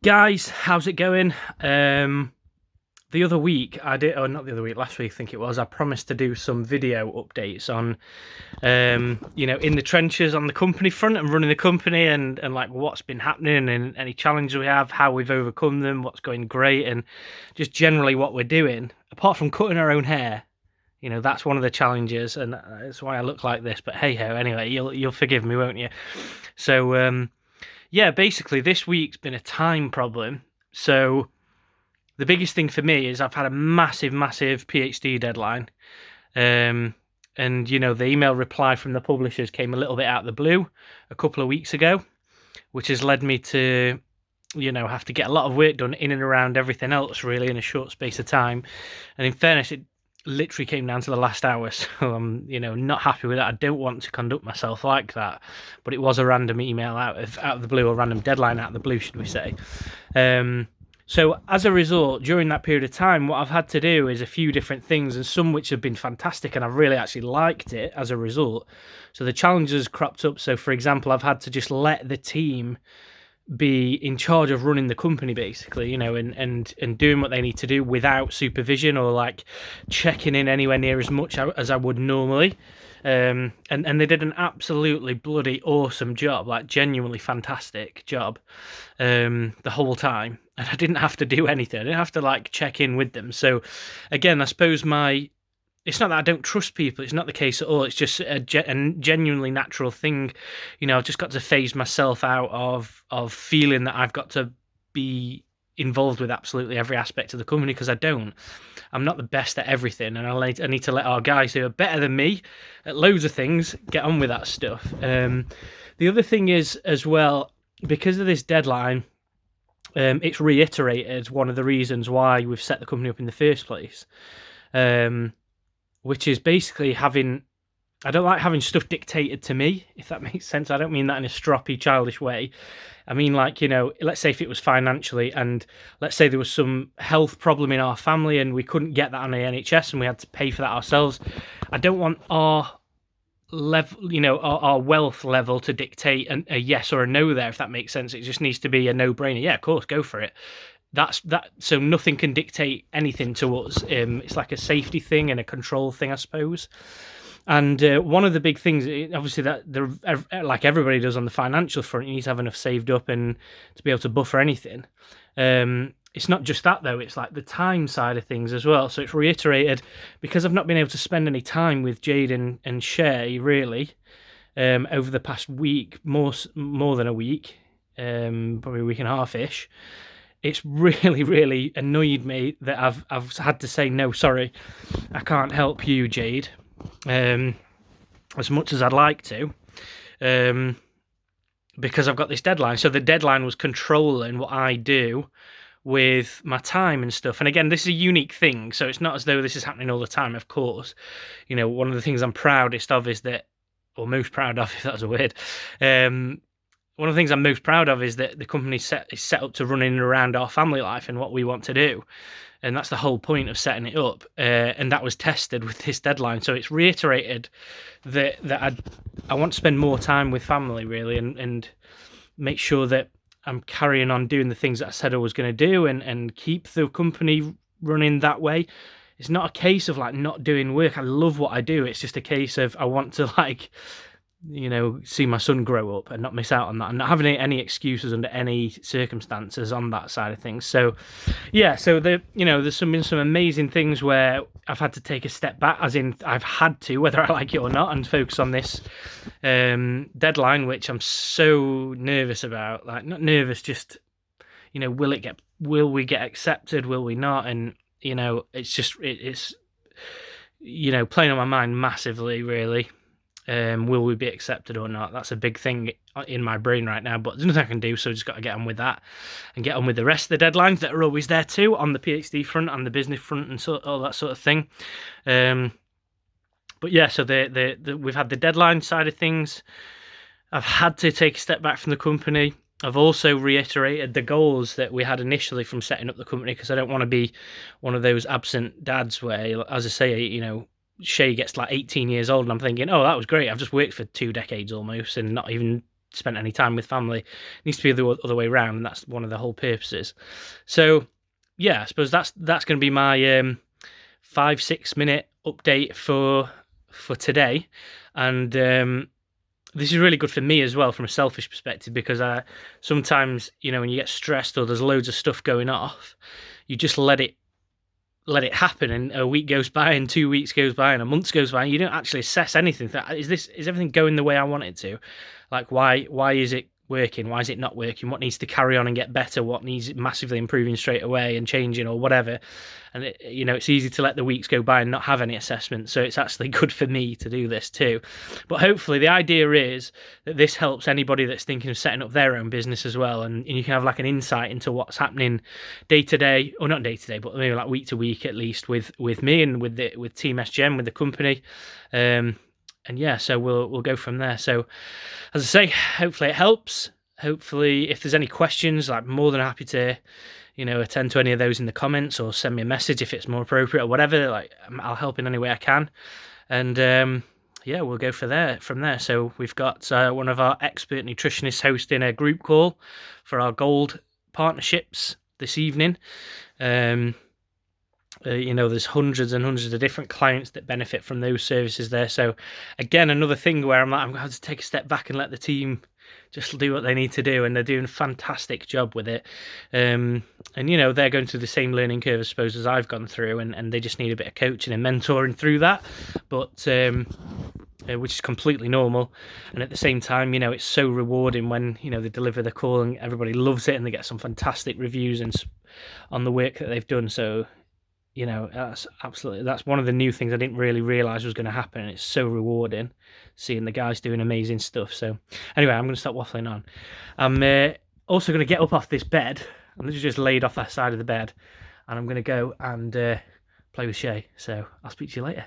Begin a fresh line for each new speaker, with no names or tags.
Guys, how's it going? The other week I did, or not the other week, last week I think it was, I promised to do some video updates on, in the trenches on the company front and running the company and like what's been happening and any challenges we have, how we've overcome them, what's going great, and just generally what we're doing. Apart from cutting our own hair, that's one of the challenges, and that's why I look like this. But hey ho, anyway, you'll forgive me, won't you? So, yeah, basically this week's been a time problem. So the biggest thing for me is I've had a massive, massive PhD deadline. And the email reply from the publishers came a little bit out of the blue a couple of weeks ago, which has led me to, have to get a lot of work done in and around everything else really in a short space of time. And in fairness, it literally came down to the last hour, so I'm not happy with that. I don't want to conduct myself like that, but it was a random email out of the blue, or random deadline out of the blue, should we say. So as a result, during that period of time, what I've had to do is a few different things, and some which have been fantastic, and I've really actually liked it as a result. So the challenges cropped up. So for example, I've had to just let the team be in charge of running the company basically, and doing what they need to do without supervision or like checking in anywhere near as much as I would normally. And they did an absolutely bloody awesome job, like genuinely fantastic job, the whole time. And I didn't have to do anything. I didn't have to like check in with them. So again, I suppose it's not that I don't trust people. It's not the case at all. It's just a genuinely natural thing. I've just got to phase myself out of feeling that I've got to be involved with absolutely every aspect of the company, because I'm not the best at everything, and I need to let our guys who are better than me at loads of things get on with that stuff. The other thing is as well, because of this deadline, it's reiterated one of the reasons why we've set the company up in the first place, which is basically I don't like having stuff dictated to me, if that makes sense. I don't mean that in a stroppy, childish way. I mean, like, let's say if it was financially, and let's say there was some health problem in our family and we couldn't get that on the NHS and we had to pay for that ourselves. I don't want our level, our wealth level to dictate a yes or a no there, if that makes sense. It just needs to be a no-brainer. Yeah, of course, go for it. That's that. So nothing can dictate anything to us. It's like a safety thing and a control thing, I suppose. And one of the big things, obviously, that like everybody does on the financial front, you need to have enough saved up and to be able to buffer anything. It's not just that, though. It's like the time side of things as well. So it's reiterated, because I've not been able to spend any time with Jade and Shay, really, over the past week, more than a week, probably a week and a half-ish. It's really, really annoyed me that I've had to say, no, sorry, I can't help you, Jade, as much as I'd like to, because I've got this deadline. So the deadline was controlling what I do with my time and stuff. And again, this is a unique thing, so it's not as though this is happening all the time, of course. One of the things I'm proudest of is that, or most proud of, if that's a word, one of the things I'm most proud of is that the company is set up to run in and around our family life and what we want to do. And that's the whole point of setting it up. And that was tested with this deadline. So it's reiterated that I want to spend more time with family, really, and make sure that I'm carrying on doing the things that I said I was going to do and keep the company running that way. It's not a case of like not doing work. I love what I do. It's just a case of I want to see my son grow up and not miss out on that, and not having any excuses under any circumstances on that side of things. So yeah, so there's been some amazing things where I've had to take a step back, as in I've had to, whether I like it or not, and focus on this deadline, which I'm so nervous about. Like, not nervous, just will we get accepted, will we not? And it's playing on my mind massively, really. Will we be accepted or not? That's a big thing in my brain right now, but there's nothing I can do, so I just got to get on with that and get on with the rest of the deadlines that are always there too, on the PhD front, on the business front, and all that sort of thing. But yeah, so we've had the deadline side of things. I've had to take a step back from the company. I've also reiterated the goals that we had initially from setting up the company, because I don't want to be one of those absent dads where, as I say, Shay gets like 18 years old and I'm thinking, oh, that was great, I've just worked for 2 decades almost and not even spent any time with family. It needs to be the other way around, and that's one of the whole purposes. So yeah, I suppose that's going to be my 5-6 minute update for today. And this is really good for me as well from a selfish perspective, because sometimes, you know, when you get stressed or there's loads of stuff going off, you just let it happen, and a week goes by and 2 weeks goes by and a month goes by and you don't actually assess anything. Is everything going the way I want it to? Like, why is it working? Why is it not working? What needs to carry on and get better? What needs massively improving straight away and changing or whatever? And it's easy to let the weeks go by and not have any assessment. So it's actually good for me to do this too. But hopefully the idea is that this helps anybody that's thinking of setting up their own business as well, and you can have like an insight into what's happening day to day, or not day to day, but maybe like week to week at least, with me and with Team SJN, with the company. And yeah, so we'll go from there. So as I say, hopefully it helps. Hopefully, if there's any questions, I'm more than happy to, attend to any of those in the comments, or send me a message if it's more appropriate or whatever. Like, I'll help in any way I can. And yeah, we'll go from there. So we've got one of our expert nutritionists hosting a group call for our gold partnerships this evening. There's hundreds and hundreds of different clients that benefit from those services there. So again, another thing where I'm going to have to take a step back and let the team just do what they need to do, and they're doing a fantastic job with it. And they're going through the same learning curve, I suppose, as I've gone through, and they just need a bit of coaching and mentoring through that, but which is completely normal. And at the same time, it's so rewarding when they deliver the call and everybody loves it and they get some fantastic reviews and on the work that they've done. So that's one of the new things I didn't really realize was going to happen, and it's so rewarding seeing the guys doing amazing stuff. So anyway, I'm going to stop waffling on. I'm also going to get up off this bed. I'm just laid off that side of the bed, and I'm going to go and play with Shay. So I'll speak to you later.